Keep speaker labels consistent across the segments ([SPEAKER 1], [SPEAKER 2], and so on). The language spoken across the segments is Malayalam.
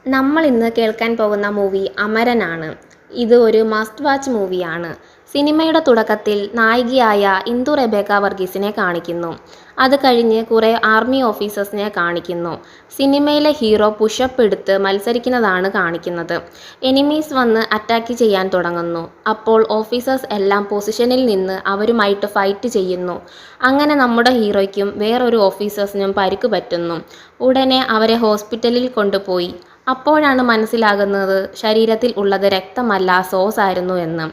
[SPEAKER 1] നമ്മൾ ഇന്ന് കേൾക്കാൻ പോകുന്ന മൂവി അമരനാണ്. ഇത് ഒരു മസ്റ്റ് വാച്ച് മൂവിയാണ്. സിനിമയുടെ തുടക്കത്തിൽ നായികയായ ഇന്ദു റെബേക്ക വർഗീസിനെ കാണിക്കുന്നു. അത് കഴിഞ്ഞ് കുറേ ആർമി ഓഫീസേഴ്സിനെ കാണിക്കുന്നു. സിനിമയിലെ ഹീറോ പുഷപ്പ് എടുത്ത് മത്സരിക്കുന്നതാണ് കാണിക്കുന്നത്. എനിമീസ് വന്ന് അറ്റാക്ക് ചെയ്യാൻ തുടങ്ങുന്നു. അപ്പോൾ ഓഫീസേഴ്സ് എല്ലാം പൊസിഷനിൽ നിന്ന് അവരുമായിട്ട് ഫൈറ്റ് ചെയ്യുന്നു. അങ്ങനെ നമ്മുടെ ഹീറോയ്ക്കും വേറൊരു ഓഫീസേഴ്സിനും പരിക്ക് പറ്റുന്നു. ഉടനെ അവരെ ഹോസ്പിറ്റലിൽ കൊണ്ടുപോയി. അപ്പോഴാണ് മനസ്സിലാകുന്നത് ശരീരത്തിൽ ഉള്ളത് രക്തമല്ല, സോസ് ആയിരുന്നു എന്ന്.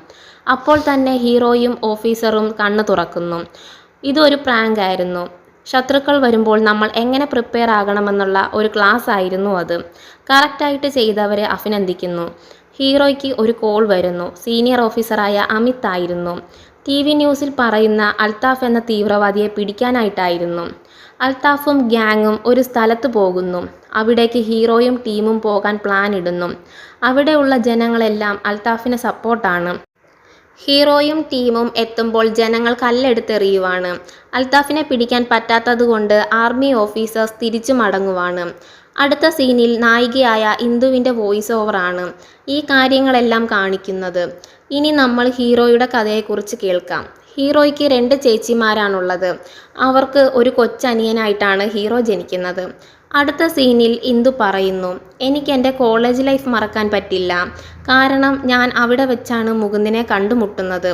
[SPEAKER 1] അപ്പോൾ തന്നെ ഹീറോയും ഓഫീസറും കണ്ണ് തുറക്കുന്നു. ഇതൊരു പ്രാങ്ക് ആയിരുന്നു. ശത്രുക്കൾ വരുമ്പോൾ നമ്മൾ എങ്ങനെ പ്രിപ്പയർ ആകണമെന്നുള്ള ഒരു ക്ലാസ് ആയിരുന്നു അത്. കറക്റ്റായിട്ട് ചെയ്തവരെ അഭിനന്ദിക്കുന്നു. ഹീറോയ്ക്ക് ഒരു കോൾ വരുന്നു. സീനിയർ ഓഫീസറായ അമിത് ആയിരുന്നു. TV ന്യൂസിൽ പറയുന്ന അൽത്താഫ് എന്ന തീവ്രവാദിയെ പിടിക്കാനായിട്ടായിരുന്നു. അൽത്താഫും ഗ്യാങ്ങും ഒരു സ്ഥലത്ത് പോകുന്നു. അവിടേക്ക് ഹീറോയും ടീമും പോകാൻ പ്ലാൻ ഇടുന്നു. അവിടെയുള്ള ജനങ്ങളെല്ലാം അൽത്താഫിന് സപ്പോർട്ടാണ്. ഹീറോയും ടീമും എത്തുമ്പോൾ ജനങ്ങൾ കല്ലെടുത്തെറിയുവാണ്. അൽത്താഫിനെ പിടിക്കാൻ പറ്റാത്തതുകൊണ്ട് ആർമി ഓഫീസേഴ്സ് തിരിച്ചു മടങ്ങുവാണ്. അടുത്ത സീനിൽ നായികയായ ഇന്ദുവിൻ്റെ വോയിസ് ഓവറാണ് ഈ കാര്യങ്ങളെല്ലാം കാണിക്കുന്നത്. ഇനി നമ്മൾ ഹീറോയുടെ കഥയെക്കുറിച്ച് കേൾക്കാം. ഹീറോയ്ക്ക് 2 ചേച്ചിമാരാണുള്ളത്. അവർക്ക് ഒരു കൊച്ചനിയനായിട്ടാണ് ഹീറോ ജനിക്കുന്നത്. അടുത്ത സീനിൽ ഇന്ദു പറയുന്നു, എനിക്ക് എൻ്റെ കോളേജ് ലൈഫ് മറക്കാൻ പറ്റില്ല. കാരണം ഞാൻ അവിടെ വെച്ചാണ് മുകുന്ദിനെ കണ്ടുമുട്ടുന്നത്.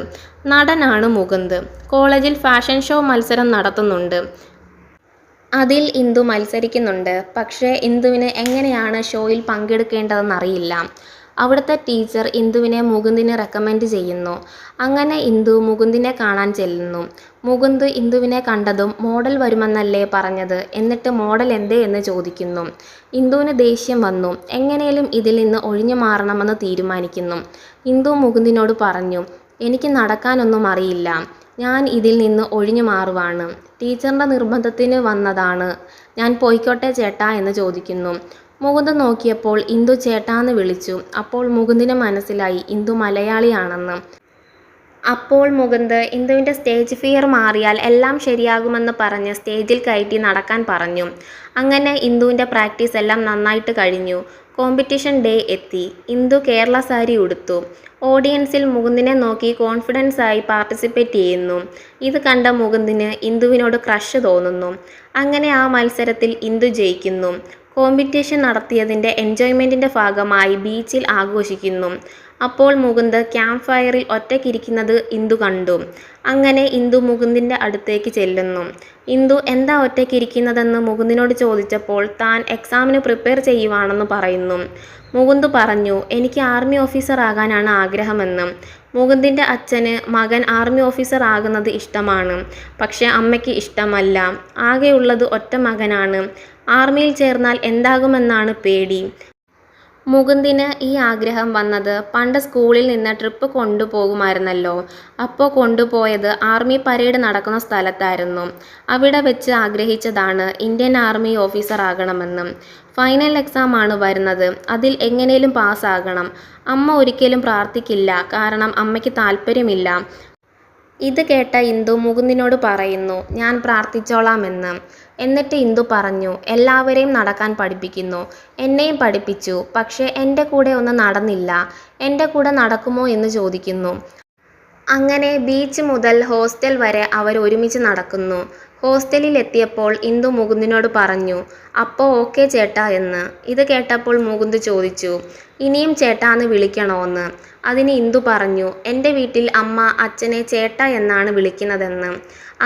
[SPEAKER 1] നടനാണ് മുകുന്ദ്. കോളേജിൽ ഫാഷൻ ഷോ മത്സരം നടത്തുന്നുണ്ട്. അതിൽ ഇന്ദു മത്സരിക്കുന്നുണ്ട്. പക്ഷേ ഇന്ദുവിന് എങ്ങനെയാണ് ഷോയിൽ പങ്കെടുക്കേണ്ടതെന്നറിയില്ല. അവിടുത്തെ ടീച്ചർ ഇന്ദുവിനെ മുകുന്ദിന് റെക്കമെൻഡ് ചെയ്യുന്നു. അങ്ങനെ ഇന്ദു മുകുന്ദിനെ കാണാൻ ചെല്ലുന്നു. മുകുന്ദ് ഇന്ദുവിനെ കണ്ടതും മോഡൽ വരുമെന്നല്ലേ പറഞ്ഞത്, എന്നിട്ട് മോഡൽ എന്തേ എന്ന് ചോദിക്കുന്നു. ഇന്ദുവിന് ദേഷ്യം വന്നു. എങ്ങനെയും ഇതിൽ നിന്ന് ഒഴിഞ്ഞു മാറണമെന്ന് തീരുമാനിക്കുന്നു. ഇന്ദു മുകുന്ദിനോട് പറഞ്ഞു, എനിക്ക് നടക്കാനൊന്നും അറിയില്ല. ഞാൻ ഇതിൽ നിന്ന് ഒഴിഞ്ഞു മാറുവാണ്. ടീച്ചറിൻ്റെ നിർബന്ധത്തിന് വന്നതാണ്. ഞാൻ പോയിക്കോട്ടെ ചേട്ടാ എന്ന് ചോദിക്കുന്നു. മുകുന്ദ് നോക്കിയപ്പോൾ ഇന്ദു ചേട്ടാന്ന് വിളിച്ചു. അപ്പോൾ മുകുന്ദിന് മനസ്സിലായി ഇന്ദു മലയാളിയാണെന്ന്. അപ്പോൾ മുകുന്ദ് ഇന്ദുവിൻ്റെ സ്റ്റേജ് ഫിയർ മാറിയാൽ എല്ലാം ശരിയാകുമെന്ന് പറഞ്ഞ് സ്റ്റേജിൽ കയറ്റി നടക്കാൻ പറഞ്ഞു. അങ്ങനെ ഇന്ദുവിൻ്റെ പ്രാക്ടീസ് എല്ലാം നന്നായിട്ട് കഴിഞ്ഞു. കോമ്പറ്റീഷൻ ഡേ എത്തി. ഇന്ദു കേരള സാരി ഉടുത്തു. ഓഡിയൻസിൽ മുകുന്ദിനെ നോക്കി കോൺഫിഡൻസ് ആയി പാർട്ടിസിപ്പേറ്റ് ചെയ്യുന്നു. ഇത് കണ്ട മുകുന്ദിന് ഇന്ദുവിനോട് ക്രഷ് തോന്നുന്നു. അങ്ങനെ ആ മത്സരത്തിൽ ഇന്ദു ജയിക്കുന്നു. കോമ്പറ്റീഷൻ നടത്തിയതിൻ്റെ എൻജോയ്മെൻറ്റിൻ്റെ ഭാഗമായി ബീച്ചിൽ ആഘോഷിക്കുന്നു. അപ്പോൾ മുകുന്ദ് ക്യാമ്പ് ഫയറിൽ ഒറ്റയ്ക്കിരിക്കുന്നത് ഇന്ദു കണ്ടു. അങ്ങനെ ഇന്ദു മുകുന്ദിൻ്റെ അടുത്തേക്ക് ചെല്ലുന്നു. ഇന്ദു എന്താ ഒറ്റയ്ക്കിരിക്കുന്നതെന്ന് മുകുന്ദിനോട് ചോദിച്ചപ്പോൾ താൻ എക്സാമിന് പ്രിപ്പയർ ചെയ്യുവാണെന്ന് പറയുന്നു. മുകുന്ദ് പറഞ്ഞു, എനിക്ക് ആർമി ഓഫീസർ ആകാനാണ് ആഗ്രഹമെന്ന്. മുകുന്ദിൻ്റെ അച്ഛന് മകൻ ആർമി ഓഫീസർ ആകുന്നത് ഇഷ്ടമാണ്. പക്ഷേ അമ്മയ്ക്ക് ഇഷ്ടമല്ല. ആകെയുള്ളത് ഒറ്റ മകനാണ്. ആർമിയിൽ ചേർന്നാൽ എന്താകുമെന്നാണ് പേടി. മുകുന്ദിന് ഈ ആഗ്രഹം വന്നത് പണ്ട് സ്കൂളിൽ നിന്ന് ട്രിപ്പ് കൊണ്ടുപോകുമായിരുന്നല്ലോ. അപ്പോൾ കൊണ്ടുപോയത് ആർമി പരേഡ് നടക്കുന്ന സ്ഥലത്തായിരുന്നു. അവിടെ വെച്ച് ആഗ്രഹിച്ചതാണ് ഇന്ത്യൻ ആർമി ഓഫീസർ ആകണമെന്ന്. ഫൈനൽ എക്സാം ആണ് വരുന്നത്. അതിൽ എങ്ങനെയും പാസ്സാകണം. അമ്മ ഒരിക്കലും പ്രാർത്ഥിക്കില്ല, കാരണം അമ്മയ്ക്ക് താല്പര്യമില്ല. ഇത് കേട്ട ഇന്ദു മുകുന്ദിനോട് പറയുന്നു, ഞാൻ പ്രാർത്ഥിച്ചോളാമെന്ന്. എന്നിട്ട് ഇന്ദു പറഞ്ഞു, എല്ലാവരെയും നടക്കാൻ പഠിപ്പിക്കുന്നു. എന്നെയും പഠിപ്പിച്ചു. പക്ഷേ എൻ്റെ കൂടെ ഒന്നും നടന്നില്ല. എൻ്റെ കൂടെ നടക്കുമോ എന്ന് ചോദിക്കുന്നു. അങ്ങനെ ബീച്ച് മുതൽ ഹോസ്റ്റൽ വരെ അവർ ഒരുമിച്ച് നടക്കുന്നു. ഹോസ്റ്റലിൽ എത്തിയപ്പോൾ ഇന്ദു മുകുന്ദിനോട് പറഞ്ഞു, അപ്പോൾ ഓക്കെ ചേട്ടാ എന്ന്. ഇത് കേട്ടപ്പോൾ മുകുന്ദ് ചോദിച്ചു, ഇനിയും ചേട്ടാന്ന് വിളിക്കണോന്ന്. അതിന് ഇന്ദു പറഞ്ഞു, എൻ്റെ വീട്ടിൽ അമ്മ അച്ഛനെ ചേട്ടാ എന്നാണ് വിളിക്കുന്നതെന്ന്.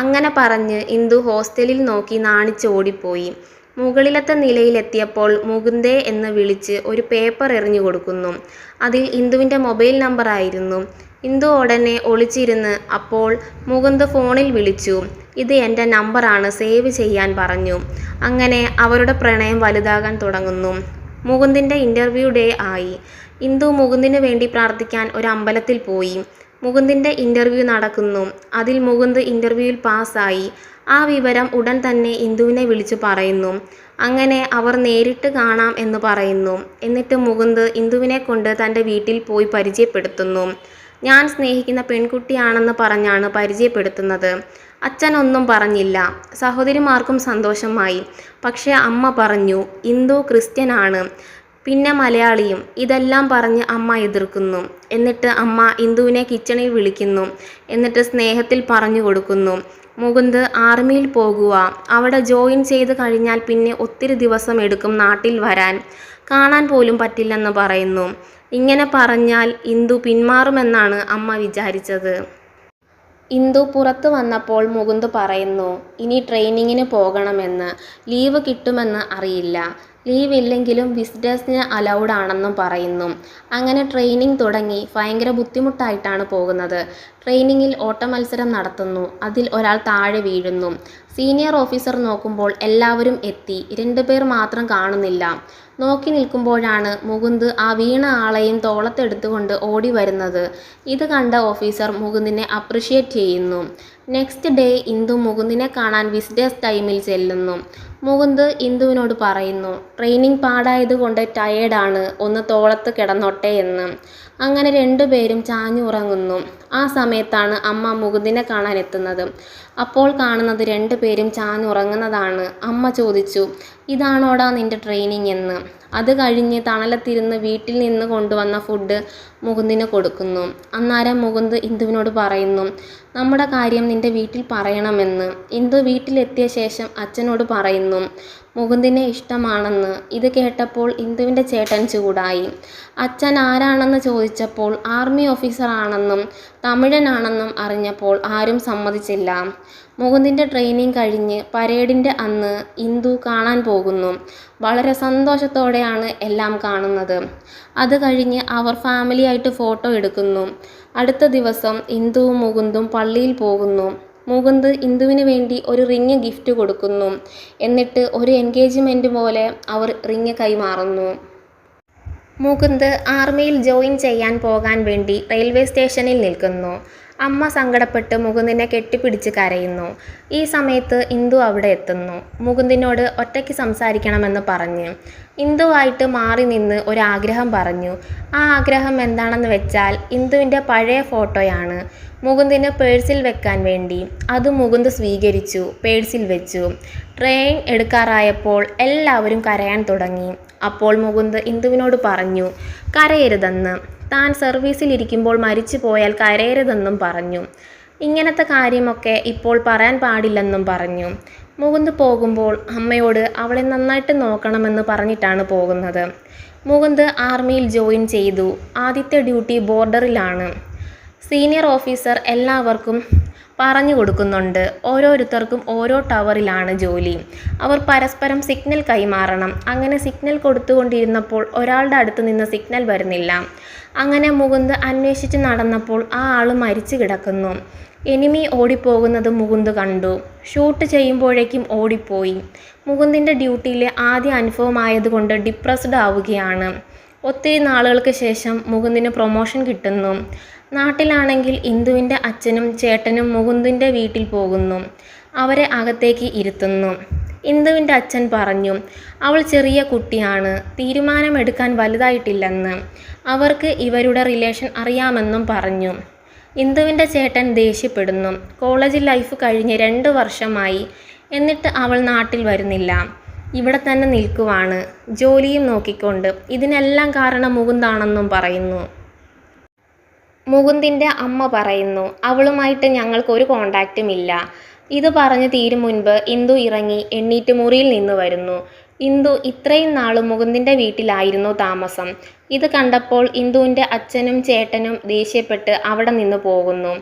[SPEAKER 1] അങ്ങനെ പറഞ്ഞ് ഇന്ദു ഹോസ്റ്റലിൽ നോക്കി നാണിച്ച് ഓടിപ്പോയി. മുകളിലത്തെ നിലയിലെത്തിയപ്പോൾ മുകുന്ദേ എന്ന് വിളിച്ച് ഒരു പേപ്പർ എറിഞ്ഞു കൊടുക്കുന്നു. അതിൽ ഇന്ദുവിൻ്റെ മൊബൈൽ നമ്പർ ആയിരുന്നു. ഇന്ദു ഉടനെ ഒളിച്ചിരുന്ന്. അപ്പോൾ മുകുന്ദ് ഫോണിൽ വിളിച്ചു, ഇത് എൻ്റെ നമ്പറാണ്, സേവ് ചെയ്യാൻ പറഞ്ഞു. അങ്ങനെ അവരുടെ പ്രണയം വലുതാകാൻ തുടങ്ങുന്നു. മുകുന്ദിൻ്റെ ഇൻ്റർവ്യൂ ഡേ ആയി. ഇന്ദു മുകുന്ദിന് വേണ്ടി പ്രാർത്ഥിക്കാൻ ഒരു അമ്പലത്തിൽ പോയി. മുകുന്ദിൻ്റെ ഇൻ്റർവ്യൂ നടക്കുന്നു. അതിൽ മുകുന്ദ് ഇൻ്റർവ്യൂവിൽ പാസ്സായി. ആ വിവരം ഉടൻ തന്നെ ഇന്ദുവിനെ വിളിച്ചു പറയുന്നു. അങ്ങനെ അവർ നേരിട്ട് കാണാം എന്ന് പറയുന്നു. എന്നിട്ട് മുകുന്ദ് ഇന്ദുവിനെ കൊണ്ട് തൻ്റെ വീട്ടിൽ പോയി പരിചയപ്പെടുത്തുന്നു. ഞാൻ സ്നേഹിക്കുന്ന പെൺകുട്ടിയാണെന്ന് പറഞ്ഞാണ് പരിചയപ്പെടുത്തുന്നത്. അച്ഛനൊന്നും പറഞ്ഞില്ല. സഹോദരിമാർക്കും സന്തോഷമായി. പക്ഷേ അമ്മ പറഞ്ഞു, ഇന്ദു ക്രിസ്ത്യനാണ്. പിന്നെ മലയാളിയും. ഇതെല്ലാം പറഞ്ഞ് അമ്മ എതിർക്കുന്നു. എന്നിട്ട് അമ്മ ഇന്ദുവിനെ കിച്ചണിൽ വിളിക്കുന്നു. എന്നിട്ട് സ്നേഹത്തിൽ പറഞ്ഞു കൊടുക്കുന്നു, മുകുന്ദ് ആർമിയിൽ പോകുക, അവിടെ ജോയിൻ ചെയ്ത് കഴിഞ്ഞാൽ പിന്നെ ഒത്തിരി ദിവസം എടുക്കും നാട്ടിൽ വരാൻ, കാണാൻ പോലും പറ്റില്ലെന്ന് പറയുന്നു. ഇങ്ങനെ പറഞ്ഞാൽ ഇന്ദു പിന്മാറുമെന്നാണ് അമ്മ വിചാരിച്ചത്. ഇന്ദു പുറത്തു വന്നപ്പോൾ മുകുന്ദ് പറയുന്നു ഇനി ട്രെയിനിങ്ങിന് പോകണമെന്ന്. ലീവ് കിട്ടുമെന്ന് അറിയില്ല. ലീവ് ഇല്ലെങ്കിലും വിസിറ്റേഴ്സിന് അലൗഡ് ആണെന്നും പറയുന്നു. അങ്ങനെ ട്രെയിനിങ് തുടങ്ങി. ഭയങ്കര ബുദ്ധിമുട്ടായിട്ടാണ് പോകുന്നത്. ട്രെയിനിങ്ങിൽ ഓട്ടമത്സരം നടത്തുന്നു. അതിൽ ഒരാൾ താഴെ വീഴുന്നു. സീനിയർ ഓഫീസർ നോക്കുമ്പോൾ എല്ലാവരും എത്തി. 2 പേർ മാത്രം കാണുന്നില്ല. നോക്കി നിൽക്കുമ്പോഴാണ് മുകുന്ദ് ആ വീണ ആളെയും തോളത്തെടുത്തുകൊണ്ട് ഓടി വരുന്നത്. ഇത് കണ്ട ഓഫീസർ മുകുന്ദിനെ അപ്രിഷ്യേറ്റ് ചെയ്യുന്നു. നെക്സ്റ്റ് ഡേ ഇന്ദു മുകുന്ദിനെ കാണാൻ വിസിറ്റേഴ്സ് ടൈമിൽ ചെല്ലുന്നു. മുകുന്ദ് ഇന്ദുവിനോട് പറയുന്നു ട്രെയിനിങ് പാടായതുകൊണ്ട് ടയേർഡാണ്, ഒന്ന് തോളത്ത് കിടന്നോട്ടെ എന്ന്. അങ്ങനെ 2 പേരും ചാഞ്ഞുറങ്ങുന്നു. ആ സമയത്താണ് അമ്മ മുകുന്ദിനെ കാണാൻ എത്തുന്നത്. അപ്പോൾ കാണുന്നത് 2 പേരും ചാഞ്ഞുറങ്ങുന്നതാണ്. അമ്മ ചോദിച്ചു, ഇതാണോടാ നിന്റെ ട്രെയിനിങ് എന്ന്. അത് കഴിഞ്ഞ് തണലത്തിരുന്ന് വീട്ടിൽ നിന്ന് കൊണ്ടുവന്ന ഫുഡ് മുകുന്ദിന് കൊടുക്കുന്നു. അന്നേരം മുകുന്ദ് ഇന്ദുവിനോട് പറയുന്നു നമ്മുടെ കാര്യം നിന്റെ വീട്ടിൽ പറയണമെന്ന്. ഇന്ദു വീട്ടിലെത്തിയ ശേഷം അച്ഛനോട് പറയുന്നു മുകുന്ദിനെ ഇഷ്ടമാണെന്ന്. ഇത് കേട്ടപ്പോൾ ഇന്ദുവിൻ്റെ ചേട്ടൻ ചൂടായി. അച്ഛൻ ആരാണെന്ന് ചോദിച്ചപ്പോൾ ആർമി ഓഫീസർ ആണെന്നും തമിഴനാണെന്നും അറിഞ്ഞപ്പോൾ ആരും സമ്മതിച്ചില്ല. മുകുന്ദിൻ്റെ ട്രെയിനിങ് കഴിഞ്ഞ് പരേഡിൻ്റെ അന്ന് ഇന്ദു കാണാൻ പോകുന്നു. വളരെ സന്തോഷത്തോടെയാണ് എല്ലാം കാണുന്നത്. അത് കഴിഞ്ഞ് അവർ ഫാമിലിയായിട്ട് ഫോട്ടോ എടുക്കുന്നു. അടുത്ത ദിവസം ഇന്ദുവും മുകുന്ദും പള്ളിയിൽ പോകുന്നു. മുകുന്ദ് ഇന്ദുവിന് വേണ്ടി ഒരു റിങ് ഗിഫ്റ്റ് കൊടുക്കുന്നു. എന്നിട്ട് ഒരു എൻഗേജ്മെൻറ്റ് പോലെ അവർ റിങ് കൈമാറുന്നു. മുകുന്ദ് ആർമിയിൽ ജോയിൻ ചെയ്യാൻ പോകാൻ വേണ്ടി റെയിൽവേ സ്റ്റേഷനിൽ നിൽക്കുന്നു. അമ്മ സങ്കടപ്പെട്ട് മുകുന്ദിനെ കെട്ടിപ്പിടിച്ച് കരയുന്നു. ഈ സമയത്ത് ഇന്ദു അവിടെ എത്തുന്നു. മുകുന്ദിനോട് ഒറ്റയ്ക്ക് സംസാരിക്കണമെന്ന് പറഞ്ഞ്. ഇന്ദുവായിട്ട് മാറി നിന്ന് ഒരാഗ്രഹം പറഞ്ഞു. ആ ആഗ്രഹം എന്താണെന്ന് വെച്ചാൽ ഇന്ദുവിൻ്റെ പഴയ ഫോട്ടോയാണ് മുകുന്ദിന് പേഴ്സിൽ വെക്കാൻ വേണ്ടി. അത് മുകുന്ദ് സ്വീകരിച്ചു, പേഴ്സിൽ വെച്ചു. ട്രെയിൻ എടുക്കാറായപ്പോൾ എല്ലാവരും കരയാൻ തുടങ്ങി. അപ്പോൾ മുകുന്ദ് ഇന്ദുവിനോട് പറഞ്ഞു കരയരുതെന്ന്. താൻ സർവീസിലിരിക്കുമ്പോൾ മരിച്ചു പോയാൽ കരയരുതെന്നും പറഞ്ഞു. ഇങ്ങനത്തെ കാര്യമൊക്കെ ഇപ്പോൾ പറയാൻ പാടില്ലെന്നും പറഞ്ഞു. മുകുന്ദ് പോകുമ്പോൾ അമ്മയോട് അവളെ നന്നായിട്ട് നോക്കണമെന്ന് പറഞ്ഞിട്ടാണ് പോകുന്നത്. മുകുന്ദ് ആർമിയിൽ ജോയിൻ ചെയ്തു. ആദ്യത്തെ ഡ്യൂട്ടി ബോർഡറിലാണ്. സീനിയർ ഓഫീസർ എല്ലാവർക്കും പറഞ്ഞു കൊടുക്കുന്നുണ്ട്. ഓരോരുത്തർക്കും ഓരോ ടവറിലാണ് ജോലി. അവർ പരസ്പരം സിഗ്നൽ കൈമാറണം. അങ്ങനെ സിഗ്നൽ കൊടുത്തുകൊണ്ടിരുന്നപ്പോൾ ഒരാളുടെ അടുത്ത് നിന്ന് സിഗ്നൽ വരുന്നില്ല. അങ്ങനെ മുകുന്ദ് അന്വേഷിച്ച് നടന്നപ്പോൾ ആ ആൾ മരിച്ചു കിടക്കുന്നു. എനിമി ഓടിപ്പോകുന്നത് മുകുന്ദ് കണ്ടു. ഷൂട്ട് ചെയ്യുമ്പോഴേക്കും ഓടിപ്പോയി. മുകുന്ദിൻ്റെ ഡ്യൂട്ടിയിലെ ആദ്യ അനുഭവമായതുകൊണ്ട് ഡിപ്രസ്ഡ് ആവുകയാണ്. ഒത്തിരി നാളുകൾക്ക് ശേഷം മുകുന്ദിന് പ്രൊമോഷൻ കിട്ടുന്നു. നാട്ടിലാണെങ്കിൽ ഇന്ദുവിൻ്റെ അച്ഛനും ചേട്ടനും മുകുന്ദിൻ്റെ വീട്ടിൽ പോകുന്നു. അവരെ അകത്തേക്ക് ഇരുത്തുന്നു. ഇന്ദുവിൻ്റെ അച്ഛൻ പറഞ്ഞു അവൾ ചെറിയ കുട്ടിയാണ്, തീരുമാനമെടുക്കാൻ വലുതായിട്ടില്ലെന്ന്. അവർക്ക് ഇവരുടെ റിലേഷൻ അറിയാമെന്നും പറഞ്ഞു. ഇന്ദുവിൻ്റെ ചേട്ടൻ ദേഷ്യപ്പെടുന്നു. കോളേജ് ലൈഫ് കഴിഞ്ഞ് 2 വർഷമായി, എന്നിട്ട് അവൾ നാട്ടിൽ വരുന്നില്ല, ഇവിടെ തന്നെ നിൽക്കുവാണ്, ജോലിയും നോക്കിക്കൊണ്ട്. ഇതിനെല്ലാം കാരണം മുകുന്ദാണെന്നും പറയുന്നു. മുകുന്ദിൻ്റെ അമ്മ പറയുന്നു അവളുമായിട്ട് ഞങ്ങൾക്കൊരു കോണ്ടാക്റ്റും ഇല്ല. ഇത് പറഞ്ഞ് തീരും മുൻപ് ഇന്ദു ഇറങ്ങി എണ്ണീറ്റ് മുറിയിൽ നിന്ന് വരുന്നു. ഇന്ദു ഇത്രയും നാളും മുകുന്ദിൻ്റെ വീട്ടിലായിരുന്നു താമസം. ഇത് കണ്ടപ്പോൾ ഇന്ദുവിൻ്റെ അച്ഛനും ചേട്ടനും ദേഷ്യപ്പെട്ട് അവിടെ നിന്ന് പോകുന്നു.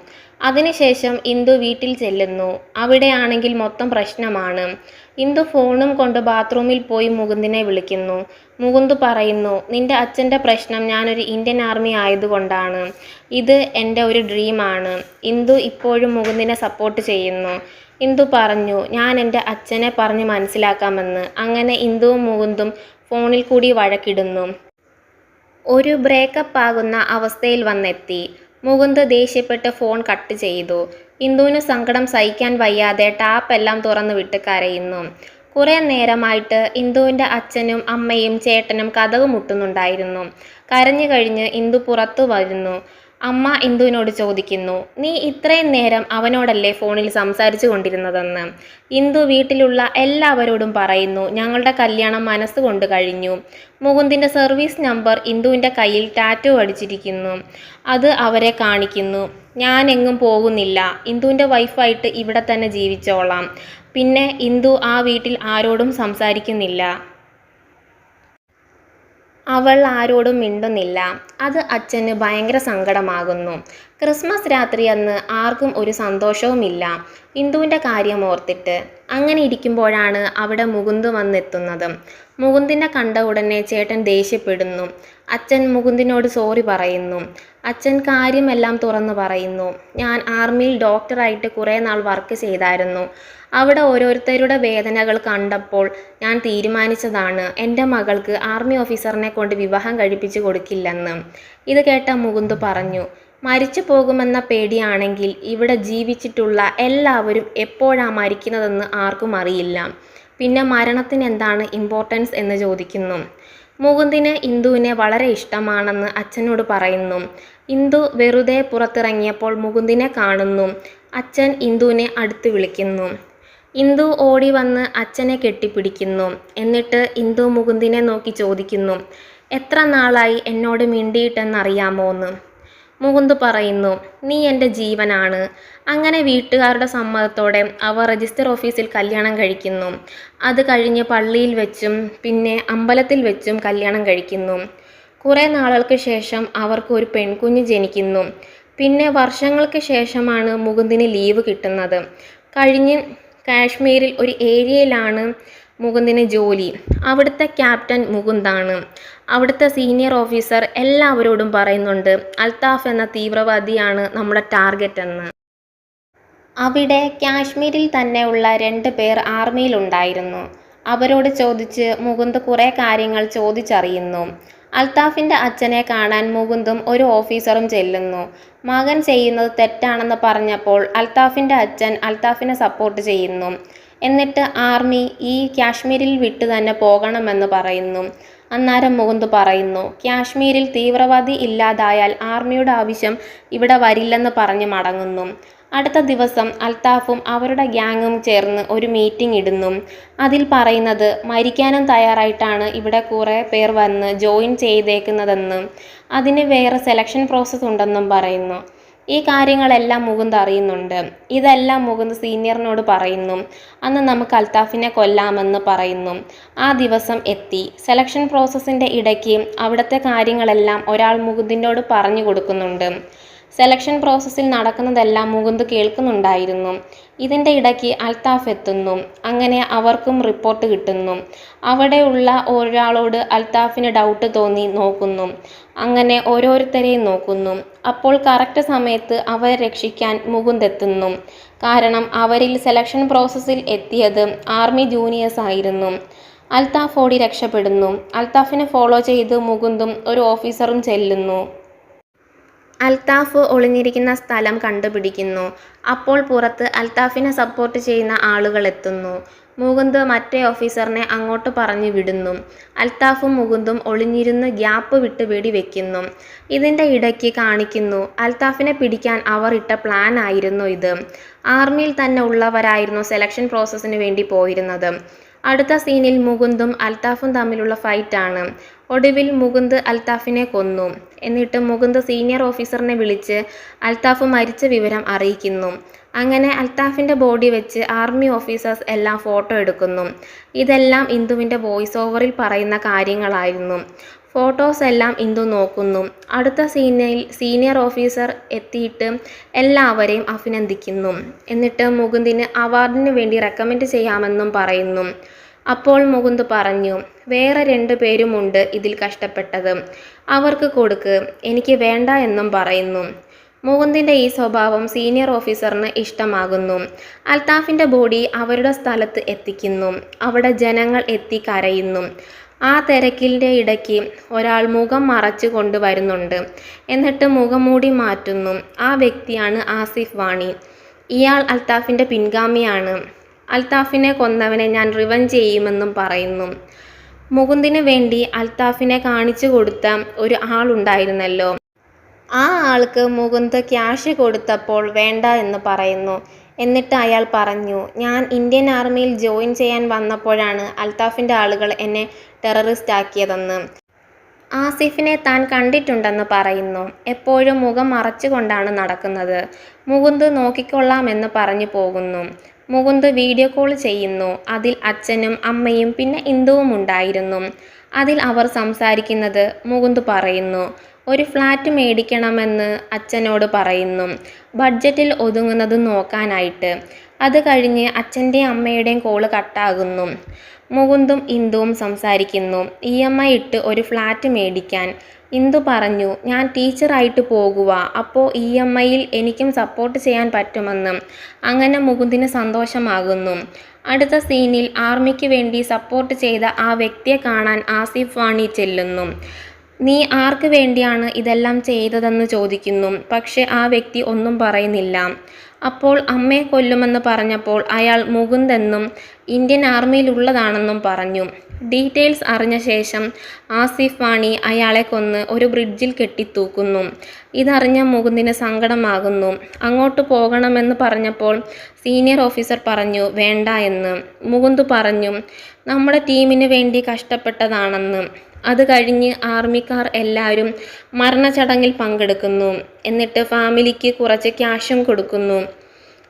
[SPEAKER 1] അതിനുശേഷം ഇന്ദു വീട്ടിൽ ചെല്ലുന്നു. അവിടെയാണെങ്കിൽ മൊത്തം പ്രശ്നമാണ്. ഇന്ദു ഫോണും കൊണ്ട് ബാത്റൂമിൽ പോയി മുകുന്ദിനെ വിളിക്കുന്നു. മുകുന്ദ് പറയുന്നു നിന്റെ അച്ഛൻ്റെ പ്രശ്നം ഞാനൊരു ഇന്ത്യൻ ആർമി ആയതുകൊണ്ടാണ്. ഇത് എൻ്റെ ഒരു ഡ്രീമാണ്. ഇന്ദു ഇപ്പോഴും മുകുന്ദിനെ സപ്പോർട്ട് ചെയ്യുന്നു. ഇന്ദു പറഞ്ഞു ഞാൻ എൻ്റെ അച്ഛനെ പറഞ്ഞ് മനസ്സിലാക്കാമെന്ന്. അങ്ങനെ ഇന്ദുവും മുകുന്ദും ഫോണിൽ കൂടി വഴക്കിടുന്നു. ഒരു ബ്രേക്കപ്പ് ആകുന്ന അവസ്ഥയിൽ വന്നെത്തി. മുകുന്ദ് ദേഷ്യപ്പെട്ട് ഫോൺ കട്ട് ചെയ്തു. ഇന്ദുവിന് സങ്കടം സഹിക്കാൻ വയ്യാതെ ടാപ്പെല്ലാം തുറന്നു വിട്ട് കരയുന്നു. കുറേ നേരമായിട്ട് ഇന്ദുവിൻ്റെ അച്ഛനും അമ്മയും ചേട്ടനും കതക് മുട്ടുന്നുണ്ടായിരുന്നു. കരഞ്ഞു കഴിഞ്ഞ് ഇന്ദു പുറത്തു വരുന്നു. അമ്മ ഇന്ദുവിനോട് ചോദിക്കുന്നു, നീ ഇത്രയും നേരം അവനോടല്ലേ ഫോണിൽ സംസാരിച്ചു കൊണ്ടിരുന്നതെന്ന്. ഇന്ദു വീട്ടിലുള്ള എല്ലാവരോടും പറയുന്നു, ഞങ്ങളുടെ കല്യാണം മനസ്സുകൊണ്ട് കഴിഞ്ഞു. മുകുന്ദിൻ്റെ സർവീസ് നമ്പർ ഇന്ദുവിൻ്റെ കയ്യിൽ ടാറ്റു അടിച്ചിരിക്കുന്നു. അത് അവരെ കാണിക്കുന്നു. ഞാൻ എങ്ങും പോകുന്നില്ല, ഇന്ദുവിൻ്റെ വൈഫായിട്ട് ഇവിടെ തന്നെ ജീവിച്ചോളാം. പിന്നെ ഇന്ദു ആ വീട്ടിൽ ആരോടും സംസാരിക്കുന്നില്ല. അവൾ ആരോടും മിണ്ടുന്നില്ല. അത് അച്ഛന് ഭയങ്കര സങ്കടമാകുന്നു. ക്രിസ്മസ് രാത്രി അന്ന് ആർക്കും ഒരു സന്തോഷവുമില്ല ഇന്ദുവിൻ്റെ കാര്യം ഓർത്തിട്ട്. അങ്ങനെ ഇരിക്കുമ്പോഴാണ് അവിടെ മുകുന്ദ് വന്നെത്തുന്നത്. മുകുന്ദിനെ കണ്ട ഉടനെ ചേട്ടൻ ദേഷ്യപ്പെടുന്നു. അച്ഛൻ മുകുന്ദിനോട് സോറി പറയുന്നു. അച്ഛൻ കാര്യമെല്ലാം തുറന്നു പറയുന്നു. ഞാൻ ആർമിയിൽ ഡോക്ടറായിട്ട് കുറേ നാൾ വർക്ക് ചെയ്തായിരുന്നു. അവിടെ ഓരോരുത്തരുടെ വേദനകൾ കണ്ടപ്പോൾ ഞാൻ തീരുമാനിച്ചതാണ് എൻ്റെ മകൾക്ക് ആർമി ഓഫീസറിനെ കൊണ്ട് വിവാഹം കഴിപ്പിച്ചു കൊടുക്കില്ലെന്ന്. ഇത് കേട്ട മുകുന്ദ് പറഞ്ഞു, മരിച്ചു പോകുമെന്ന പേടിയാണെങ്കിൽ ഇവിടെ ജീവിച്ചിട്ടുള്ള എല്ലാവരും എപ്പോഴാണ് മരിക്കുന്നതെന്ന് ആർക്കും അറിയില്ല. പിന്നെ മരണത്തിന് എന്താണ് ഇമ്പോർട്ടൻസ് എന്ന് ചോദിക്കുന്നു. മുകുന്ദിന് ഇന്ദുവിനെ വളരെ ഇഷ്ടമാണെന്ന് അച്ഛനോട് പറയുന്നു. ഇന്ദു വെറുതെ പുറത്തിറങ്ങിയപ്പോൾ മുകുന്ദിനെ കാണുന്നു. അച്ഛൻ ഇന്ദുവിനെ അടുത്ത് വിളിക്കുന്നു. ഇന്ദു ഓടി വന്ന് അച്ഛനെ കെട്ടിപ്പിടിക്കുന്നു. എന്നിട്ട് ഇന്ദു മുകുന്ദിനെ നോക്കി ചോദിക്കുന്നു, എത്ര നാളായി എന്നോട് മിണ്ടിയിട്ടെന്നറിയാമോന്ന്. മുകുന്ദ് പറയുന്നു, നീ എൻ്റെ ജീവനാണ്. അങ്ങനെ വീട്ടുകാരുടെ സമ്മതത്തോടെ അവർ രജിസ്റ്റർ ഓഫീസിൽ കല്യാണം കഴിക്കുന്നു. അത് കഴിഞ്ഞ് പള്ളിയിൽ വെച്ചും പിന്നെ അമ്പലത്തിൽ വെച്ചും കല്യാണം കഴിക്കുന്നു. കുറേ നാളുകൾക്ക് ശേഷം അവർക്ക് ഒരു പെൺകുഞ്ഞ് ജനിക്കുന്നു. പിന്നെ വർഷങ്ങൾക്ക് ശേഷമാണ് മുകുന്ദിന് ലീവ് കിട്ടുന്നത്. കഴിഞ്ഞ് കാശ്മീരിൽ ഒരു ഏരിയയിലാണ് മുകുന്ദിന് ജോലി. അവിടുത്തെ ക്യാപ്റ്റൻ മുകുന്ദാണ്. അവിടുത്തെ സീനിയർ ഓഫീസർ എല്ലാവരോടും പറയുന്നുണ്ട്, അൽത്താഫ് എന്ന തീവ്രവാദിയാണ് നമ്മുടെ ടാർഗറ്റ് എന്ന്. അവിടെ കാശ്മീരിൽ തന്നെ ഉള്ള 2 പേർ ആർമിയിലുണ്ടായിരുന്നു. അവരോട് ചോദിച്ച് മുകുന്ദ് കുറേ കാര്യങ്ങൾ ചോദിച്ചറിയുന്നു. അൽത്താഫിൻ്റെ അച്ഛനെ കാണാൻ മുകുന്ദും ഒരു ഓഫീസറും ചെല്ലുന്നു. മകൻ ചെയ്യുന്നത് തെറ്റാണെന്ന് പറഞ്ഞപ്പോൾ അൽത്താഫിൻ്റെ അച്ഛൻ അൽത്താഫിനെ സപ്പോർട്ട് ചെയ്യുന്നു. എന്നിട്ട് ആർമി ഈ കാശ്മീരിൽ വിട്ടു തന്നെ പോകണമെന്ന് പറയുന്നു. അന്നേരം മുകുന്ദ് പറയുന്നു, കാശ്മീരിൽ തീവ്രവാദി ഇല്ലാതായാൽ ആർമിയുടെ ആവശ്യം ഇവിടെ വരില്ലെന്ന് പറഞ്ഞ് മടങ്ങുന്നു. അടുത്ത ദിവസം അൽത്താഫും അവരുടെ ഗ്യാങ്ങും ചേർന്ന് ഒരു മീറ്റിംഗ് ഇടുന്നു. അതിൽ പറയുന്നത് മരിക്കാനും തയ്യാറായിട്ടാണ് ഇവിടെ കുറേ പേർ വന്ന് ജോയിൻ ചെയ്തേക്കുന്നതെന്നും അതിന് വേറെ സെലക്ഷൻ പ്രോസസ്സ് ഉണ്ടെന്നും പറയുന്നു. ഈ കാര്യങ്ങളെല്ലാം മുകുന്ദ് അറിയുന്നുണ്ട്. ഇതെല്ലാം മുകുന്ദ് സീനിയറിനോട് പറയുന്നു. അന്ന് നമുക്ക് അൽത്താഫിനെ കൊല്ലാമെന്ന് പറയുന്നു. ആ ദിവസം എത്തി. സെലക്ഷൻ പ്രോസസ്സിൻ്റെ ഇടയ്ക്ക് അവിടുത്തെ കാര്യങ്ങളെല്ലാം ഒരാൾ മുകുന്ദിനോട് പറഞ്ഞു കൊടുക്കുന്നുണ്ട്. സെലക്ഷൻ പ്രോസസ്സിൽ നടക്കുന്നതെല്ലാം മുകുന്ദ് കേൾക്കുന്നുണ്ടായിരുന്നു. ഇതിൻ്റെ ഇടയ്ക്ക് അൽത്താഫ് എത്തുന്നു. അങ്ങനെ അവർക്കും റിപ്പോർട്ട് കിട്ടുന്നു. അവിടെയുള്ള ഒരാളോട് അൽത്താഫിന് ഡൗട്ട് തോന്നി നോക്കുന്നു. അങ്ങനെ ഓരോരുത്തരെയും നോക്കുന്നു. അപ്പോൾ കറക്റ്റ് സമയത്ത് അവരെ രക്ഷിക്കാൻ മുകുന്ദ് എത്തുന്നു. കാരണം അവരിൽ സെലക്ഷൻ പ്രോസസ്സിൽ എത്തിയത് ആർമി ജൂനിയേഴ്സ് ആയിരുന്നു. അൽത്താഫ് ഓടി രക്ഷപ്പെടുന്നു. അൽത്താഫിനെ ഫോളോ ചെയ്ത് മുകുന്ദും ഒരു ഓഫീസറും ചെല്ലുന്നു. അൽത്താഫ് ഒളിഞ്ഞിരിക്കുന്ന സ്ഥലം കണ്ടുപിടിക്കുന്നു. അപ്പോൾ പുറത്ത് അൽത്താഫിനെ സപ്പോർട്ട് ചെയ്യുന്ന ആളുകൾ എത്തുന്നു. മുകുന്ദ് മറ്റേ ഓഫീസറിനെ അങ്ങോട്ട് പറഞ്ഞു വിടുന്നു. അൽത്താഫും മുകുന്ദും ഒളിഞ്ഞിരുന്ന് ഗ്യാപ്പ് വിട്ട് വെടിവെക്കുന്നു. ഇതിൻ്റെ ഇടയ്ക്ക് കാണിക്കുന്നു, അൽത്താഫിനെ പിടിക്കാൻ അവർ ഇട്ട പ്ലാൻ ആയിരുന്നു ഇത്. ആർമിയിൽ തന്നെ ഉള്ളവരായിരുന്നു സെലക്ഷൻ പ്രോസസ്സിന് വേണ്ടി പോയിരുന്നത്. അടുത്ത സീനിൽ മുകുന്ദും അൽത്താഫും തമ്മിലുള്ള ഫൈറ്റാണ്. ഒടുവിൽ മുകുന്ദ് അൽത്താഫിനെ കൊന്നു. എന്നിട്ട് മുകുന്ദ് സീനിയർ ഓഫീസറിനെ വിളിച്ച് അൽത്താഫ് മരിച്ച വിവരം അറിയിക്കുന്നു. അങ്ങനെ അൽത്താഫിൻ്റെ ബോഡി വെച്ച് ആർമി ഓഫീസേഴ്സ് എല്ലാം ഫോട്ടോ എടുക്കുന്നു. ഇതെല്ലാം ഇന്ദുവിൻ്റെ വോയിസ് ഓവറിൽ പറയുന്ന കാര്യങ്ങളായിരുന്നു. ഫോട്ടോസ് എല്ലാം ഇന്ദു നോക്കുന്നു. അടുത്ത സീനിൽ സീനിയർ ഓഫീസർ എത്തിയിട്ട് എല്ലാവരെയും അഭിനന്ദിക്കുന്നു. എന്നിട്ട് മുകുന്ദിന് അവാർഡിന് വേണ്ടി റെക്കമെൻഡ് ചെയ്യാമെന്നും പറയുന്നു. അപ്പോൾ മുകുന്ദ് പറഞ്ഞു, വേറെ 2 പേരുമുണ്ട് ഇതിൽ കഷ്ടപ്പെട്ടത്, അവർക്ക് കൊടുക്ക്, എനിക്ക് വേണ്ട എന്നും പറയുന്നു. മുകുന്ദിൻ്റെ ഈ സ്വഭാവം സീനിയർ ഓഫീസറിന് ഇഷ്ടമാകുന്നു. അൽത്താഫിൻ്റെ ബോഡി അവരുടെ സ്ഥലത്ത് എത്തിക്കുന്നു. അവിടെ ജനങ്ങൾ എത്തി കരയുന്നു. ആ തിരക്കിൻ്റെ ഇടയ്ക്ക് ഒരാൾ മുഖം മറച്ചു കൊണ്ടുവരുന്നുണ്ട്. എന്നിട്ട് മുഖംമൂടി മാറ്റുന്നു. ആ വ്യക്തിയാണ് ആസിഫ് വാണി. ഇയാൾ അൽത്താഫിൻ്റെ പിൻഗാമിയാണ്. അൽത്താഫിനെ കൊന്നവനെ ഞാൻ റിവഞ്ച് ചെയ്യുമെന്നും പറയുന്നു. മുകുന്ദിന് വേണ്ടി അൽത്താഫിനെ കാണിച്ചു കൊടുത്ത ഒരു ആളുണ്ടായിരുന്നല്ലോ, ആ ആൾക്ക് മുകുന്ദ് ക്യാഷ് കൊടുത്തപ്പോൾ വേണ്ട എന്ന് പറയുന്നു. എന്നിട്ട് അയാൾ പറഞ്ഞു, ഞാൻ ഇന്ത്യൻ ആർമിയിൽ ജോയിൻ ചെയ്യാൻ വന്നപ്പോഴാണ് അൽത്താഫിൻ്റെ ആളുകൾ എന്നെ ടെററിസ്റ്റ് ആക്കിയതെന്ന്. ആസിഫിനെ താൻ കണ്ടിട്ടുണ്ടെന്ന് പറയുന്നു. എപ്പോഴും മുഖം മറച്ചുകൊണ്ടാണ് നടക്കുന്നത്. മുകുന്ദ് നോക്കിക്കൊള്ളാമെന്ന് പറഞ്ഞു പോകുന്നു. മുകുന്ദ് വീഡിയോ കോൾ ചെയ്യുന്നു. അതിൽ അച്ഛനും അമ്മയും പിന്നെ ഇന്ദുവും ഉണ്ടായിരുന്നു. അതിൽ അവർ സംസാരിക്കുന്നത് മുകുന്ദ് പറയുന്നു. ഒരു ഫ്ലാറ്റ് മേടിക്കണമെന്ന് അച്ഛനോട് പറയുന്നു, ബഡ്ജറ്റിൽ ഒതുങ്ങുന്നത് നോക്കാനായിട്ട്. അത് കഴിഞ്ഞ് അച്ഛൻ്റെയും അമ്മയുടെയും കോള് കട്ടാകുന്നു. മുകുന്ദും ഇന്ദുവും സംസാരിക്കുന്നു. EMI ഇട്ട് ഒരു ഫ്ലാറ്റ് മേടിക്കാൻ. ഇന്ദു പറഞ്ഞു, ഞാൻ ടീച്ചറായിട്ട് പോകുക, അപ്പോൾ EMIയിൽ എനിക്കും സപ്പോർട്ട് ചെയ്യാൻ പറ്റുമെന്ന്. അങ്ങനെ മുകുന്ദിന് സന്തോഷമാകുന്നു. അടുത്ത സീനിൽ ആർമിക്ക് വേണ്ടി സപ്പോർട്ട് ചെയ്ത ആ വ്യക്തിയെ കാണാൻ ആസിഫ് വാണി ചെല്ലുന്നു. നീ ആർക്ക് വേണ്ടിയാണ് ഇതെല്ലാം ചെയ്തതെന്ന് ചോദിക്കുന്നു. പക്ഷെ ആ വ്യക്തി ഒന്നും പറയുന്നില്ല. അപ്പോൾ അമ്മയെ കൊല്ലുമെന്ന് പറഞ്ഞപ്പോൾ അയാൾ മുകുന്ദെന്നും ഇന്ത്യൻ ആർമിയിലുള്ളതാണെന്നും പറഞ്ഞു. ഡീറ്റെയിൽസ് അറിഞ്ഞ ശേഷം ആസിഫ് വാണി അയാളെ കൊന്ന് ഒരു ബ്രിഡ്ജിൽ കെട്ടിത്തൂക്കുന്നു. ഇതറിഞ്ഞ മുകുന്ദിന് സങ്കടമാകുന്നു. അങ്ങോട്ട് പോകണമെന്ന് പറഞ്ഞപ്പോൾ സീനിയർ ഓഫീസർ പറഞ്ഞു വേണ്ട എന്ന്. മുകുന്ദ് പറഞ്ഞു, നമ്മുടെ ടീമിന് വേണ്ടി കഷ്ടപ്പെട്ടതാണെന്ന്. അത് കഴിഞ്ഞ് ആർമിക്കാർ എല്ലാവരും മരണച്ചടങ്ങിൽ പങ്കെടുക്കുന്നു. എന്നിട്ട് ഫാമിലിക്ക് കുറച്ച് ക്യാഷും കൊടുക്കുന്നു.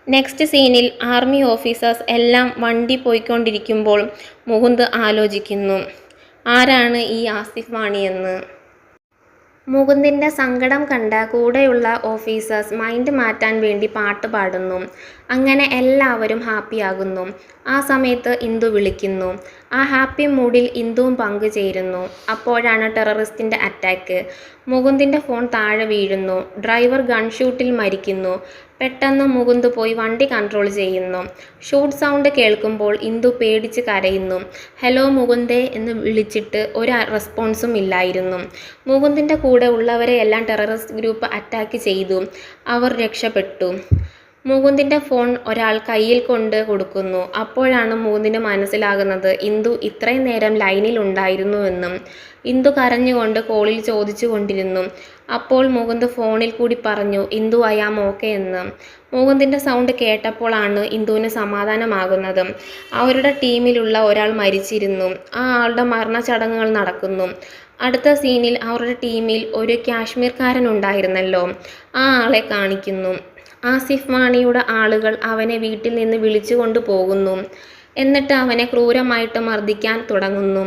[SPEAKER 1] നെക്സ്റ്റ് സീനിൽ ആർമി ഓഫീസേഴ്സ് എല്ലാം വണ്ടി പോയിക്കൊണ്ടിരിക്കുമ്പോൾ മുകുന്ദ് ആലോചിക്കുന്നു, ആരാണ് ഈ ആസിഫ് വാണിയെന്ന്. മുകുന്ദിൻ്റെ സങ്കടം കണ്ട കൂടെയുള്ള ഓഫീസേഴ്സ് മൈൻഡ് മാറ്റാൻ വേണ്ടി പാട്ട് പാടുന്നു. അങ്ങനെ എല്ലാവരും ഹാപ്പിയാകുന്നു. ആ സമയത്ത് ഇന്ദു വിളിക്കുന്നു. ആ ഹാപ്പി മൂഡിൽ ഇന്ദുവും പങ്കുചേരുന്നു. അപ്പോഴാണ് ടെററിസ്റ്റിൻ്റെ അറ്റാക്ക്. മുകുന്ദിൻ്റെ ഫോൺ താഴെ വീഴുന്നു. ഡ്രൈവർ ഗൺഷൂട്ടിൽ മരിക്കുന്നു. പെട്ടെന്ന് മുകുന്ദ് പോയി വണ്ടി കൺട്രോൾ ചെയ്യുന്നു. ഷൂട്ട് സൗണ്ട് കേൾക്കുമ്പോൾ ഇന്ദു പേടിച്ച് കരയുന്നു. ഹലോ മുകുന്ദേ എന്ന് വിളിച്ചിട്ട് ഒരു റെസ്പോൺസും ഇല്ലായിരുന്നു. മുകുന്ദിൻ്റെ കൂടെ ഉള്ളവരെയെല്ലാം ടെററിസ്റ്റ് ഗ്രൂപ്പ് അറ്റാക്ക് ചെയ്തു. അവർ രക്ഷപ്പെട്ടു. മുകുന്ദിൻ്റെ ഫോൺ ഒരാൾ കയ്യിൽ കൊണ്ട് കൊടുക്കുന്നു. അപ്പോഴാണ് മുകുന്ദിന് മനസ്സിലാകുന്നത് ഇന്ദു ഇത്രയും നേരം ലൈനിൽ ഉണ്ടായിരുന്നുവെന്നും. ഇന്ദു കരഞ്ഞുകൊണ്ട് കോളിൽ ചോദിച്ചു കൊണ്ടിരുന്നു. അപ്പോൾ മുകുന്ദ് ഫോണിൽ കൂടി പറഞ്ഞു, ഇന്ദു ഐ ആം ഓക്കെ എന്ന്. മുകുന്ദിൻ്റെ സൗണ്ട് കേട്ടപ്പോഴാണ് ഇന്ദുവിന് സമാധാനമാകുന്നത്. അവരുടെ ടീമിലുള്ള ഒരാൾ മരിച്ചിരുന്നു. ആ ആളുടെ മരണചടങ്ങുകൾ നടക്കുന്നു. അടുത്ത സീനിൽ അവരുടെ ടീമിൽ ഒരു കാശ്മീർക്കാരൻ ഉണ്ടായിരുന്നല്ലോ, ആ ആളെ കാണിക്കുന്നു. ആസിഫ് വാണിയുടെ ആളുകൾ അവനെ വീട്ടിൽ നിന്ന് വിളിച്ചുകൊണ്ട് പോകുന്നു. എന്നിട്ട് അവനെ ക്രൂരമായിട്ട് മർദ്ദിക്കാൻ തുടങ്ങുന്നു.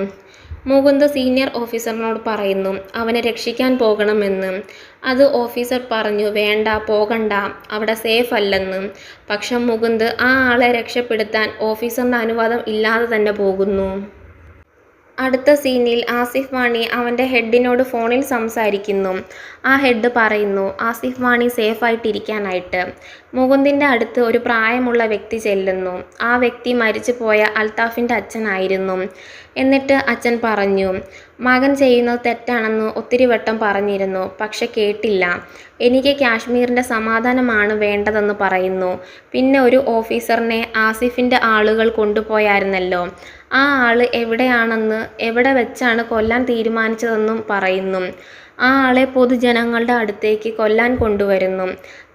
[SPEAKER 1] മുകുന്ദ് സീനിയർ ഓഫീസറിനോട് പറയുന്നു അവനെ രക്ഷിക്കാൻ പോകണമെന്ന്. അത് ഓഫീസർ പറഞ്ഞു വേണ്ട, പോകണ്ട, അവിടെ സേഫ് അല്ലെന്ന്. പക്ഷെ മുകുന്ദ് ആ ആളെ രക്ഷപ്പെടുത്താൻ ഓഫീസറിൻ്റെ അനുവാദം ഇല്ലാതെ തന്നെ പോകുന്നു. അടുത്ത സീനിൽ ആസിഫ് വാണി അവൻ്റെ ഹെഡിനോട് ഫോണിൽ സംസാരിക്കുന്നു. ആ ഹെഡ് പറയുന്നു ആസിഫ് വാണി സേഫായിട്ടിരിക്കാനായിട്ട്. മുകുന്ദിൻ്റെ അടുത്ത് ഒരു പ്രായമുള്ള വ്യക്തി ചെല്ലുന്നു. ആ വ്യക്തി മരിച്ചു പോയ അൽത്താഫിൻ്റെ അച്ഛനായിരുന്നു. എന്നിട്ട് അച്ഛൻ പറഞ്ഞു, മകൻ ചെയ്യുന്നത് തെറ്റാണെന്ന് ഒത്തിരി വട്ടം പറഞ്ഞിരുന്നു, പക്ഷെ കേട്ടില്ല. എനിക്ക് കാശ്മീരിൻ്റെ സമാധാനമാണ് വേണ്ടതെന്ന് പറയുന്നു. പിന്നെ ഒരു ഓഫീസറിനെ ആസിഫിൻ്റെ ആളുകൾ കൊണ്ടുപോയായിരുന്നല്ലോ, ആ ആൾ എവിടെയാണെന്ന്, എവിടെ വെച്ചാണ് കൊല്ലാൻ തീരുമാനിച്ചതെന്നും പറയുന്നു. ആ ആളെ പൊതുജനങ്ങളുടെ അടുത്തേക്ക് കൊല്ലാൻ കൊണ്ടുവരുന്നു.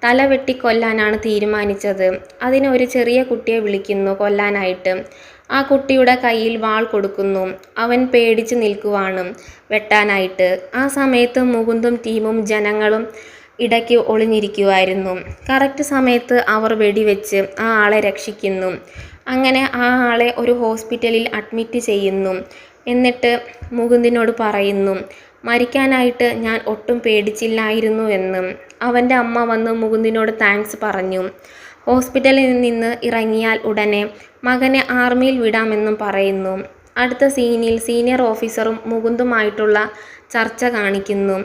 [SPEAKER 1] തല വെട്ടി കൊല്ലാനാണ് തീരുമാനിച്ചത്. അതിന് ഒരു ചെറിയ കുട്ടിയെ വിളിക്കുന്നു കൊല്ലാനായിട്ട്. ആ കുട്ടിയുടെ കയ്യിൽ വാൾ കൊടുക്കുന്നു. അവൻ പേടിച്ച് നിൽക്കുവാണ് വെട്ടാനായിട്ട്. ആ സമയത്ത് മുകുന്ദും ടീമും ജനങ്ങളും ഇടയ്ക്ക് ഒളിഞ്ഞിരിക്കുമായിരുന്നു. കറക്റ്റ് സമയത്ത് അവർ വെടിവെച്ച് ആ ആളെ രക്ഷിക്കുന്നു. അങ്ങനെ ആ ആളെ ഒരു ഹോസ്പിറ്റലിൽ അഡ്മിറ്റ് ചെയ്യുന്നു. എന്നിട്ട് മുകുന്ദിനോട് പറയുന്നു മരിക്കാനായിട്ട് ഞാൻ ഒട്ടും പേടിച്ചില്ലായിരുന്നു എന്ന്. അവൻ്റെ അമ്മ വന്ന് മുകുന്ദിനോട് താങ്ക്സ് പറഞ്ഞു. ഹോസ്പിറ്റലിൽ നിന്ന് ഇറങ്ങിയാൽ ഉടനെ മകനെ ആർമിയിൽ വിടാമെന്നും പറയുന്നു. അടുത്ത സീനിൽ സീനിയർ ഓഫീസറും മുകുന്ദുമായിട്ടുള്ള ചർച്ച കാണിക്കുന്നു.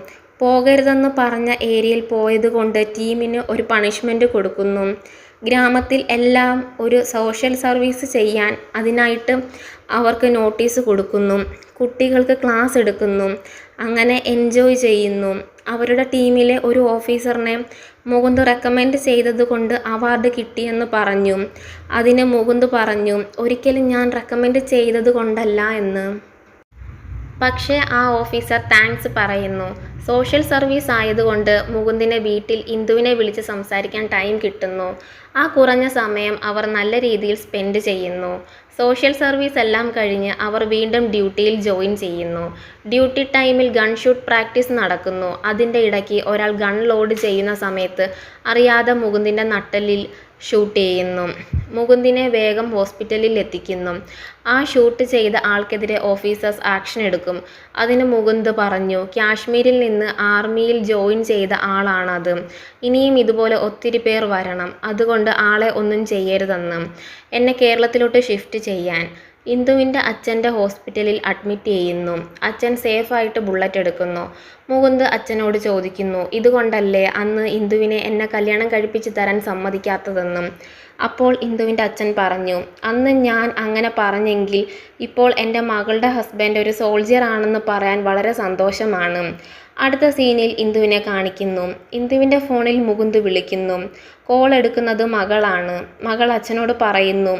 [SPEAKER 1] പോകരുതെന്ന് പറഞ്ഞ ഏരിയയിൽ പോയതുകൊണ്ട് ടീമിന് ഒരു പണിഷ്മെൻ്റ് കൊടുക്കുന്നു. ഗ്രാമത്തിൽ എല്ലാം ഒരു സോഷ്യൽ സർവീസ് ചെയ്യാൻ അതിനായിട്ട് അവർക്ക് നോട്ടീസ് കൊടുക്കുന്നു. കുട്ടികൾക്ക് ക്ലാസ് എടുക്കുന്നു. അങ്ങനെ എൻജോയ് ചെയ്യുന്നു. അവരുടെ ടീമിലെ ഒരു ഓഫീസറിനെ മുകുന്ദ് റെക്കമെൻഡ് ചെയ്തതുകൊണ്ട് അവാർഡ് കിട്ടിയെന്ന് പറഞ്ഞു. അതിന് മുകുന്ദ് പറഞ്ഞു ഒരിക്കലും ഞാൻ റെക്കമെൻഡ് ചെയ്തത് കൊണ്ടല്ല എന്ന്. പക്ഷേ ആ ഓഫീസർ താങ്ക്സ് പറയുന്നു. സോഷ്യൽ സർവീസ് ആയതുകൊണ്ട് മുകുന്ദിന് വീട്ടിൽ ഇന്ദുവിനെ വിളിച്ച് സംസാരിക്കാൻ ടൈം കിട്ടുന്നു. ആ കുറഞ്ഞ സമയം അവർ നല്ല രീതിയിൽ സ്പെൻഡ് ചെയ്യുന്നു. സോഷ്യൽ സർവീസ് എല്ലാം കഴിഞ്ഞ് അവർ വീണ്ടും ഡ്യൂട്ടിയിൽ ജോയിൻ ചെയ്യുന്നു. ഡ്യൂട്ടി ടൈമിൽ ഗൺ ഷൂട്ട് പ്രാക്ടീസ് നടക്കുന്നു. അതിൻ്റെ ഇടയ്ക്ക് ഒരാൾ ഗൺ ലോഡ് ചെയ്യുന്ന സമയത്ത് അറിയാതെ മുകുന്ദിൻ്റെ നട്ടെല്ലിൽ ഷൂട്ട് ചെയ്യുന്നു. മുകുന്ദിനെ വേഗം ഹോസ്പിറ്റലിൽ എത്തിക്കുന്നു. ആ ഷൂട്ട് ചെയ്ത ആൾക്കെതിരെ ഓഫീസേഴ്സ് ആക്ഷൻ എടുക്കും. അതിന് മുകുന്ദ് പറഞ്ഞു, കാശ്മീരിൽ നിന്ന് ആർമിയിൽ ജോയിൻ ചെയ്ത ആളാണത്. ഇനിയും ഇതുപോലെ ഒത്തിരി പേർ വരണം. അതുകൊണ്ട് ആളെ ഒന്നും ചെയ്യരുതെന്ന്. എന്നെ കേരളത്തിലോട്ട് ഷിഫ്റ്റ് ചെയ്യാൻ. ഇന്ദുവിൻ്റെ അച്ഛൻ്റെ ഹോസ്പിറ്റലിൽ അഡ്മിറ്റ് ചെയ്യുന്നു. അച്ഛൻ സേഫായിട്ട് ബുള്ളറ്റ് എടുക്കുന്നു. മുകുന്ദ് അച്ഛനോട് ചോദിക്കുന്നു, ഇതുകൊണ്ടല്ലേ അന്ന് ഇന്ദുവിനെ എന്നെ കല്യാണം കഴിപ്പിച്ച് തരാൻ സമ്മതിക്കാത്തതെന്നും. അപ്പോൾ ഇന്ദുവിൻ്റെ അച്ഛൻ പറഞ്ഞു, അന്ന് ഞാൻ അങ്ങനെ പറഞ്ഞെങ്കിൽ ഇപ്പോൾ എൻ്റെ മകളുടെ ഹസ്ബൻഡ് ഒരു സോൾജിയർ ആണെന്ന് പറയാൻ വളരെ സന്തോഷമാണ്. അടുത്ത സീനിൽ ഇന്ദുവിനെ കാണിക്കുന്നു. ഇന്ദുവിൻ്റെ ഫോണിൽ മുകുന്ദ് വിളിക്കുന്നു. കോൾ എടുക്കുന്നത് മകളാണ്. മകൾ അച്ഛനോട് പറയുന്നു,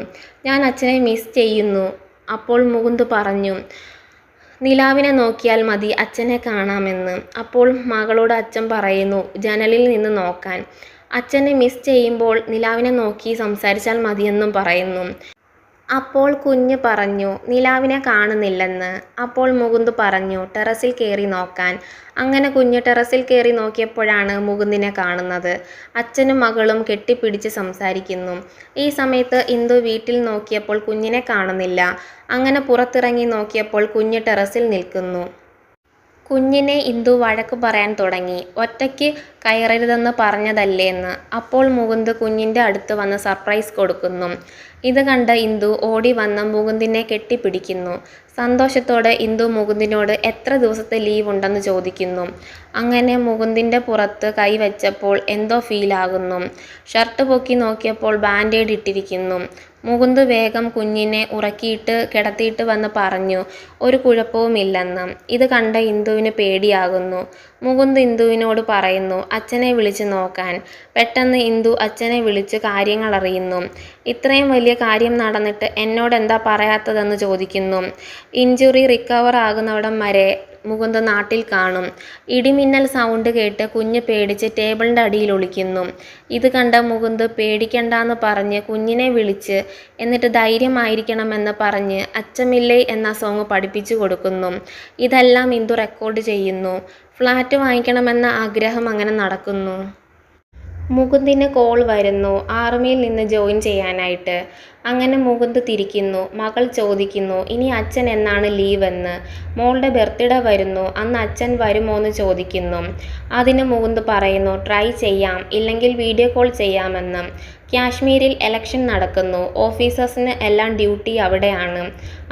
[SPEAKER 1] ഞാൻ അച്ഛനെ മിസ് ചെയ്യുന്നു. അപ്പോൾ മുകുന്ദ് പറഞ്ഞു, നിലാവിനെ നോക്കിയാൽ മതി അച്ഛനെ കാണാമെന്ന്. അപ്പോൾ മകളോട് അച്ഛൻ പറയുന്നു, ജനലിൽ നിന്ന് നോക്കാൻ. അച്ഛനെ മിസ് ചെയ്യുമ്പോൾ നിലാവിനെ നോക്കി സംസാരിച്ചാൽ മതിയെന്നും പറയുന്നു. അപ്പോൾ കുഞ്ഞ് പറഞ്ഞു, നിലാവിനെ കാണുന്നില്ലെന്ന്. അപ്പോൾ മുകുന്ദ് പറഞ്ഞു, ടെറസിൽ കയറി നോക്കാൻ. അങ്ങനെ കുഞ്ഞ് ടെറസിൽ കയറി നോക്കിയപ്പോഴാണ് മുകുന്ദിനെ കാണുന്നത്. അച്ഛനും മകളും കെട്ടിപ്പിടിച്ച് സംസാരിക്കുന്നു. ഈ സമയത്ത് ഇന്ദു വീട്ടിൽ നോക്കിയപ്പോൾ കുഞ്ഞിനെ കാണുന്നില്ല. അങ്ങനെ പുറത്തിറങ്ങി നോക്കിയപ്പോൾ കുഞ്ഞ് ടെറസിൽ നിൽക്കുന്നു. കുഞ്ഞിനെ ഇന്ദു വഴക്ക് പറയാൻ തുടങ്ങി. ഒറ്റയ്ക്ക് കയറരുതെന്ന് പറഞ്ഞതല്ലേന്ന്. അപ്പോൾ മുകുന്ദ് കുഞ്ഞിൻ്റെ അടുത്ത് വന്ന് സർപ്രൈസ് കൊടുക്കുന്നു. ഇത് കണ്ട ഇന്ദു ഓടി വന്ന് മുകുന്ദിനെ കെട്ടിപ്പിടിക്കുന്നു. സന്തോഷത്തോടെ ഇന്ദു മുകുന്ദിനോട് എത്ര ദിവസത്തെ ലീവ് ഉണ്ടെന്ന് ചോദിക്കുന്നു. അങ്ങനെ മുകുന്ദിൻ്റെ പുറത്ത് കൈവച്ചപ്പോൾ എന്തോ ഫീലാകുന്നു. ഷർട്ട് പൊക്കി നോക്കിയപ്പോൾ ബാൻഡേഡ് ഇട്ടിരിക്കുന്നു. മുകുന്ദ് വേഗം കുഞ്ഞിനെ ഉറക്കിയിട്ട് കിടത്തിയിട്ട് വന്ന് പറഞ്ഞു, ഒരു കുഴപ്പവുമില്ലെന്ന്. ഇത് കണ്ട ഇന്ദുവിന് പേടിയാകുന്നു. മുകുന്ദ് ഇന്ദുവിനോട് പറയുന്നു, അച്ഛനെ വിളിച്ച് നോക്കാൻ. പെട്ടെന്ന് ഇന്ദു അച്ഛനെ വിളിച്ച് കാര്യങ്ങൾ അറിയുന്നു. ഇത്രയും വലിയ കാര്യം നടന്നിട്ട് എന്നോട് എന്താ പറയാത്തതെന്ന് ചോദിക്കുന്നു. ഇഞ്ചുറി റിക്കവർ ആകുന്നവിടം വരെ മുകുന്ദ് നാട്ടിൽ കാണും. ഇടിമിന്നൽ സൗണ്ട് കേട്ട് കുഞ്ഞ് പേടിച്ച് ടേബിളിൻ്റെ അടിയിൽ ഒളിക്കുന്നു. ഇത് കണ്ട മുകുന്ദ് പേടിക്കണ്ടെന്ന് പറഞ്ഞ് കുഞ്ഞിനെ വിളിച്ച് എന്നിട്ട് ധൈര്യമായിരിക്കണമെന്ന് പറഞ്ഞ് അച്ചമില്ലേ എന്ന സോങ് പഠിപ്പിച്ചു കൊടുക്കുന്നു. ഇതെല്ലാം ഇന്ദു റെക്കോർഡ് ചെയ്യുന്നു. ഫ്ലാറ്റ് വാങ്ങിക്കണമെന്ന ആഗ്രഹം അങ്ങനെ നടക്കുന്നു. മുകുന്ദിന് കോൾ വരുന്നു ആർമിയിൽ നിന്ന് ജോയിൻ ചെയ്യാനായിട്ട്. അങ്ങനെ മുകുന്ദ് തിരിക്കുന്നു. മകൾ ചോദിക്കുന്നു, ഇനി അച്ഛൻ എന്നാണ് ലീവ് എന്ന്. മോളുടെ ബർത്ത്ഡേ വരുന്നു, അന്ന് അച്ഛൻ വരുമോ എന്ന് ചോദിക്കുന്നു. അതിന് മുകുന്ദ് പറയുന്നു, ട്രൈ ചെയ്യാം, ഇല്ലെങ്കിൽ വീഡിയോ കോൾ ചെയ്യാമെന്ന്. കാശ്മീരിൽ ഇലക്ഷൻ നടക്കുന്നു. ഓഫീസേഴ്സിന് എല്ലാം ഡ്യൂട്ടി അവിടെയാണ്.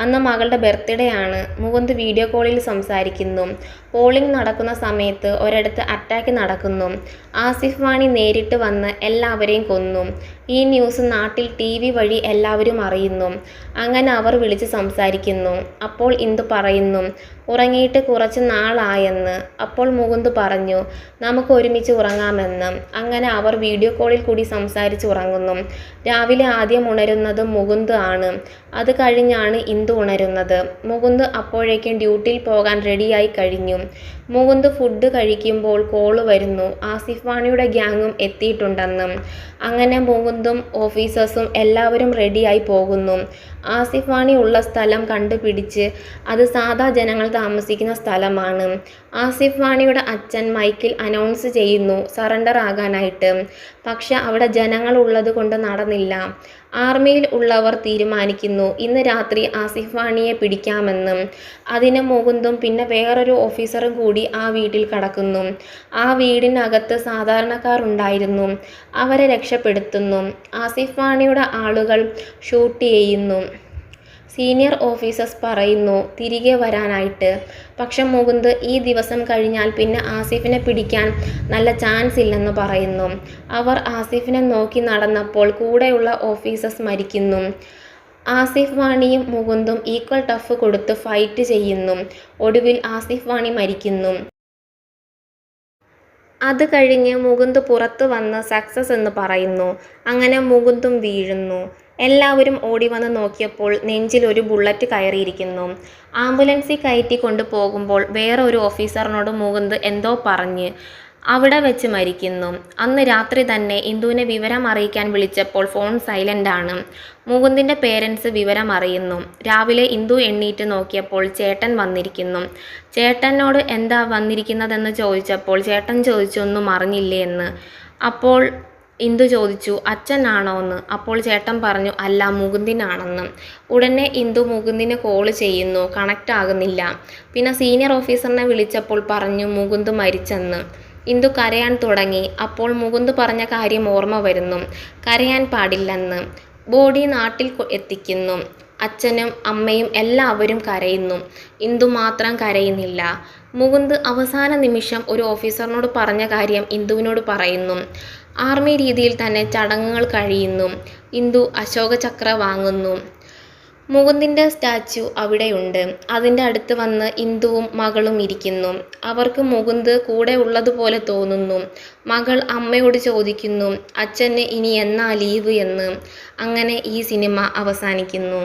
[SPEAKER 1] അന്ന് മകളുടെ ബർത്ത്ഡേ ആണ്. മുകുന്ദ് വീഡിയോ കോളിൽ സംസാരിക്കുന്നു. പോളിംഗ് നടക്കുന്ന സമയത്ത് ഒരിടത്ത് അറ്റാക്ക് നടക്കുന്നു. ആസിഫ് വാണി നേരിട്ട് വന്ന് എല്ലാവരെയും കൊന്നു. ഈ ന്യൂസ് നാട്ടിൽ TV വഴി എല്ലാവരും അറിയുന്നു. അങ്ങനെ അവർ വിളിച്ച് സംസാരിക്കുന്നു. അപ്പോൾ ഇന്ദു പറയുന്നു, ഉറങ്ങിയിട്ട് കുറച്ച് നാളായെന്ന്. അപ്പോൾ മുകുന്ദ് പറഞ്ഞു, നമുക്ക് ഒരുമിച്ച് ഉറങ്ങാമെന്ന്. അങ്ങനെ അവർ വീഡിയോ കോളിൽ കൂടി സംസാരിച്ച് ഉറങ്ങുന്നു. രാവിലെ ആദ്യം ഉണരുന്നത് മുകുന്ദ് ആണ്. അത് കഴിഞ്ഞാണ് ഇന്ദു ഉണരുന്നത്. മുകുന്ദ് അപ്പോഴേക്കും ഡ്യൂട്ടിയിൽ പോകാൻ റെഡിയായി കഴിഞ്ഞു. മുകുന്ദ് ഫുഡ് കഴിക്കുമ്പോൾ കോള് വരുന്നു, ആസിഫ് വാണിയുടെ ഗ്യാങ്ങും എത്തിയിട്ടുണ്ടെന്ന്. അങ്ങനെ മുകുന്ദും ഓഫീസേഴ്സും എല്ലാവരും റെഡിയായി പോകുന്നു. ആസിഫ് വാണി ഉള്ള സ്ഥലം കണ്ടുപിടിച്ച് അത് സാധാ ജനങ്ങൾ താമസിക്കുന്ന സ്ഥലമാണ്. ആസിഫ് വാണിയുടെ അച്ഛൻ മൈക്കിൽ അനൗൺസ് ചെയ്യുന്നു സറണ്ടർ ആകാനായിട്ട്. പക്ഷെ അവിടെ ജനങ്ങൾ ഉള്ളത് കൊണ്ട് നടന്നില്ല. ആർമിയിൽ ഉള്ളവർ തീരുമാനിക്കുന്നു ഇന്ന് രാത്രി ആസിഫ് വാണിയെ പിടിക്കാമെന്ന്. അതിന് മുകുന്ദും പിന്നെ വേറൊരു ഓഫീസറും കൂടി ആ വീട്ടിൽ കടക്കുന്നു. ആ വീടിനകത്ത് സാധാരണക്കാർ ഉണ്ടായിരുന്നു. അവരെ രക്ഷപ്പെടുത്തുന്നു. ആസിഫ് വാണിയുടെ ആളുകൾ ഷൂട്ട് ചെയ്യുന്നു. സീനിയർ ഓഫീസേഴ്സ് പറയുന്നു തിരികെ വരാനായിട്ട്. പക്ഷെ മുകുന്ദ് ഈ ദിവസം കഴിഞ്ഞാൽ പിന്നെ ആസിഫിനെ പിടിക്കാൻ നല്ല ചാൻസ് ഇല്ലെന്ന് പറയുന്നു. അവർ ആസിഫിനെ നോക്കി നടന്നപ്പോൾ കൂടെയുള്ള ഓഫീസേഴ്സ് മരിക്കുന്നു. ആസിഫ് വാണിയും മുകുന്ദും ഈക്വൽ ടഫ് കൊടുത്ത് ഫൈറ്റ് ചെയ്യുന്നു. ഒടുവിൽ ആസിഫ് വാണി മരിക്കുന്നു. അത് കഴിഞ്ഞ് മുകുന്ദ് പുറത്തു വന്ന് സക്സസ് എന്ന് പറയുന്നു. അങ്ങനെ മുകുന്ദും വീഴുന്നു. എല്ലാവരും ഓടി വന്ന് നോക്കിയപ്പോൾ നെഞ്ചിൽ ഒരു ബുള്ളറ്റ് കയറിയിരിക്കുന്നു. ആംബുലൻസിൽ കയറ്റി കൊണ്ടുപോകുമ്പോൾ വേറെ ഒരു ഓഫീസറിനോട് മുകുന്ദ് എന്തോ പറഞ്ഞ് അവിടെ വെച്ച് മരിക്കുന്നു. അന്ന് രാത്രി തന്നെ ഇന്ദുവിനെ വിവരം അറിയിക്കാൻ വിളിച്ചപ്പോൾ ഫോൺ സൈലന്റ് ആണ്. മുകുന്ദിന്റെ പേരൻസ് വിവരം അറിയുന്നു. രാവിലെ ഇന്ദു എണ്ണീറ്റ് നോക്കിയപ്പോൾ ചേട്ടൻ വന്നിരിക്കുന്നു. ചേട്ടനോട് എന്താ വന്നിരിക്കുന്നതെന്ന് ചോദിച്ചപ്പോൾ ചേട്ടൻ ചോദിച്ചു ഒന്നും അറിഞ്ഞില്ലേ എന്ന്. അപ്പോൾ ഇന്ദു ചോദിച്ചു അച്ഛനാണോ എന്ന്. അപ്പോൾ ചേട്ടൻ പറഞ്ഞു അല്ല മുകുന്ദിനാണെന്ന്. ഉടനെ ഇന്ദു മുകുന്ദിന് കോൾ ചെയ്യുന്നു, കണക്റ്റ് ആകുന്നില്ല. പിന്നെ സീനിയർ ഓഫീസറിനെ വിളിച്ചപ്പോൾ പറഞ്ഞു മുകുന്ദ് മരിച്ചെന്ന്. ഇന്ദു കരയാൻ തുടങ്ങി. അപ്പോൾ മുകുന്ദ് പറഞ്ഞ കാര്യം ഓർമ്മ വരുന്നു, കരയാൻ പാടില്ലെന്ന്. ബോഡി നാട്ടിൽ എത്തിക്കുന്നു. അച്ഛനും അമ്മയും എല്ലാവരും കരയുന്നു. ഇന്ദു മാത്രം കരയുന്നില്ല. മുകുന്ദ് അവസാന നിമിഷം ഒരു ഓഫീസറിനോട് പറഞ്ഞ കാര്യം ഇന്ദുവിനോട് പറയുന്നു. ആർമി രീതിയിൽ തന്നെ ചടങ്ങുകൾ കഴിയുന്നു. ഇന്ദു അശോക ചക്ര വാങ്ങുന്നു. മുകുന്ദിൻ്റെ സ്റ്റാച്യു അവിടെയുണ്ട്. അതിൻ്റെ അടുത്ത് വന്ന് ഇന്ദുവും മകളും ഇരിക്കുന്നു. അവർക്ക് മുകുന്ദ് കൂടെ ഉള്ളതുപോലെ തോന്നുന്നു. മകൾ അമ്മയോട് ചോദിക്കുന്നു അച്ഛന് ഇനി എന്നാ ലീവ് എന്ന്. അങ്ങനെ ഈ സിനിമ അവസാനിക്കുന്നു.